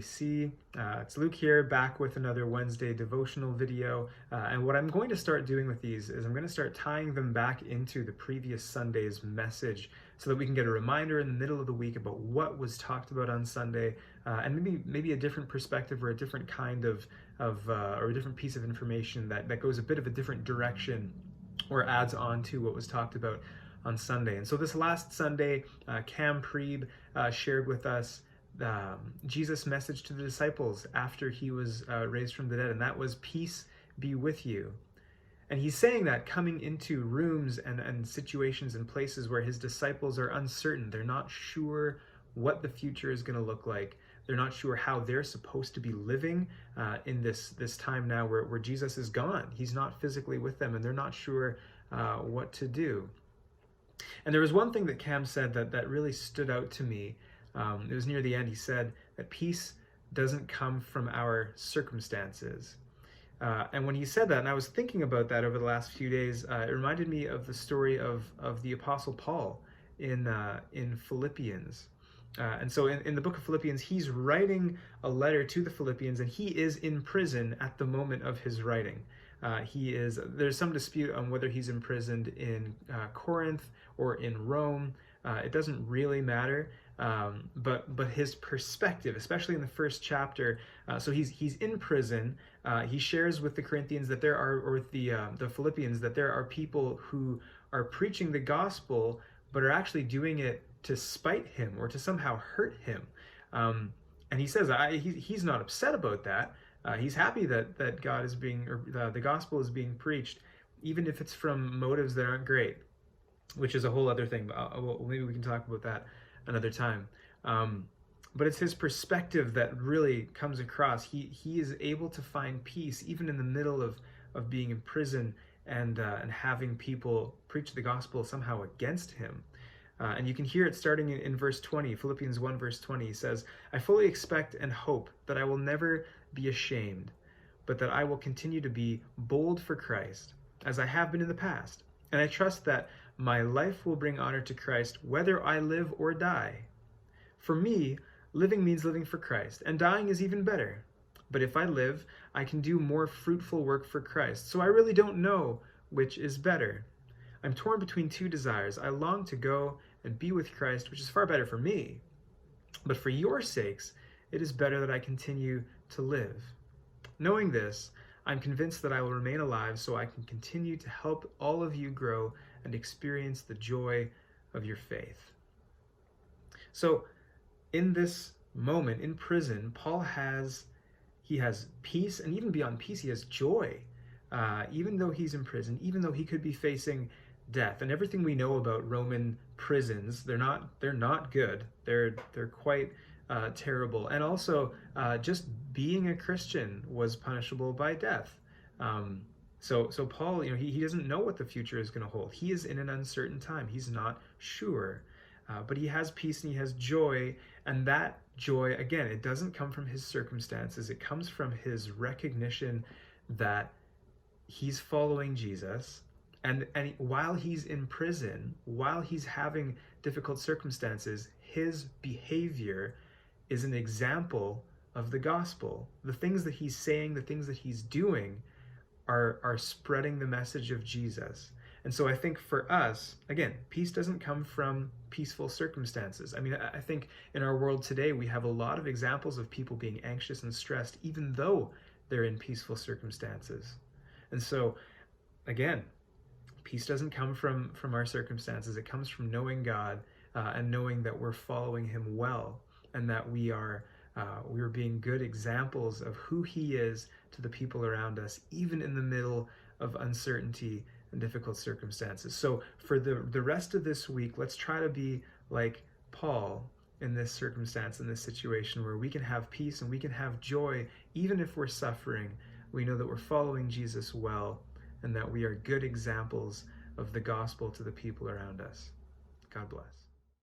WC. It's Luke here, back with another Wednesday devotional video. And what I'm going to start doing with these is I'm going to start tying them back into the previous Sunday's message so that we can get a reminder in the middle of the week about what was talked about on Sunday, and maybe a different perspective or a different kind of or a different piece of information that goes a bit of a different direction or adds on to what was talked about on Sunday. And so this last Sunday, Cam Preeb shared with us Jesus' message to the disciples after he was raised from the dead, and that was, "Peace be with you." And he's saying that coming into rooms and situations and places where his disciples are uncertain. They're not sure what the future is going to look like. They're not sure how they're supposed to be living in this time now where Jesus is gone. He's not physically with them, and they're not sure what to do. And there was one thing that Cam said that really stood out to me. It was near the end. He said that peace doesn't come from our circumstances. And when he said that, and I was thinking about that over the last few days, it reminded me of the story of the Apostle Paul in Philippians. And so in the book of Philippians, he's writing a letter to the Philippians, and he is in prison at the moment of his writing. There's some dispute on whether he's imprisoned in Corinth or in Rome. It doesn't really matter, but his perspective, especially in the first chapter, so he's in prison. He shares with the Corinthians that there are, or with the Philippians, that there are people who are preaching the gospel, but are actually doing it to spite him or to somehow hurt him. And he says he's not upset about that. He's happy that God is being, or the gospel is being preached, even if it's from motives that aren't great, which is a whole other thing. Maybe we can talk about that another time. But it's his perspective that really comes across. He is able to find peace even in the middle of being in prison and having people preach the gospel somehow against him. And you can hear it starting in verse 20, Philippians 1 verse 20. He says, "I fully expect and hope that I will never be ashamed, but that I will continue to be bold for Christ, as I have been in the past. And I trust that my life will bring honor to Christ, whether I live or die. For me, living means living for Christ, and dying is even better. But if I live, I can do more fruitful work for Christ. So I really don't know which is better. I'm torn between two desires. I long to go and be with Christ, which is far better for me. But for your sakes, it is better that I continue to live. Knowing this, I'm convinced that I will remain alive so I can continue to help all of you grow and experience the joy of your faith." So in this moment in prison, Paul has peace, and even beyond peace, he has joy. Even though he's in prison, even though he could be facing death, and everything we know about Roman prisons, they're not good. They're quite terrible, and also just being a Christian was punishable by death. So Paul, he doesn't know what the future is going to hold. He is in an uncertain time. He's not sure, but he has peace and he has joy, and that joy, again, it doesn't come from his circumstances. It comes from his recognition that he's following Jesus. And while he's in prison, while he's having difficult circumstances, his behavior is an example of the gospel. The things that he's saying, the things that he's doing are spreading the message of Jesus. And so I think for us, again, peace doesn't come from peaceful circumstances. I mean, I think in our world today, we have a lot of examples of people being anxious and stressed, even though they're in peaceful circumstances. And so, again, peace doesn't come from our circumstances. It comes from knowing God and knowing that we're following him well, and that we're being good examples of who he is to the people around us, even in the middle of uncertainty and difficult circumstances. So for the rest of this week, let's try to be like Paul in this circumstance, in this situation, where we can have peace and we can have joy, even if we're suffering. We know that we're following Jesus well, and that we are good examples of the gospel to the people around us. God bless.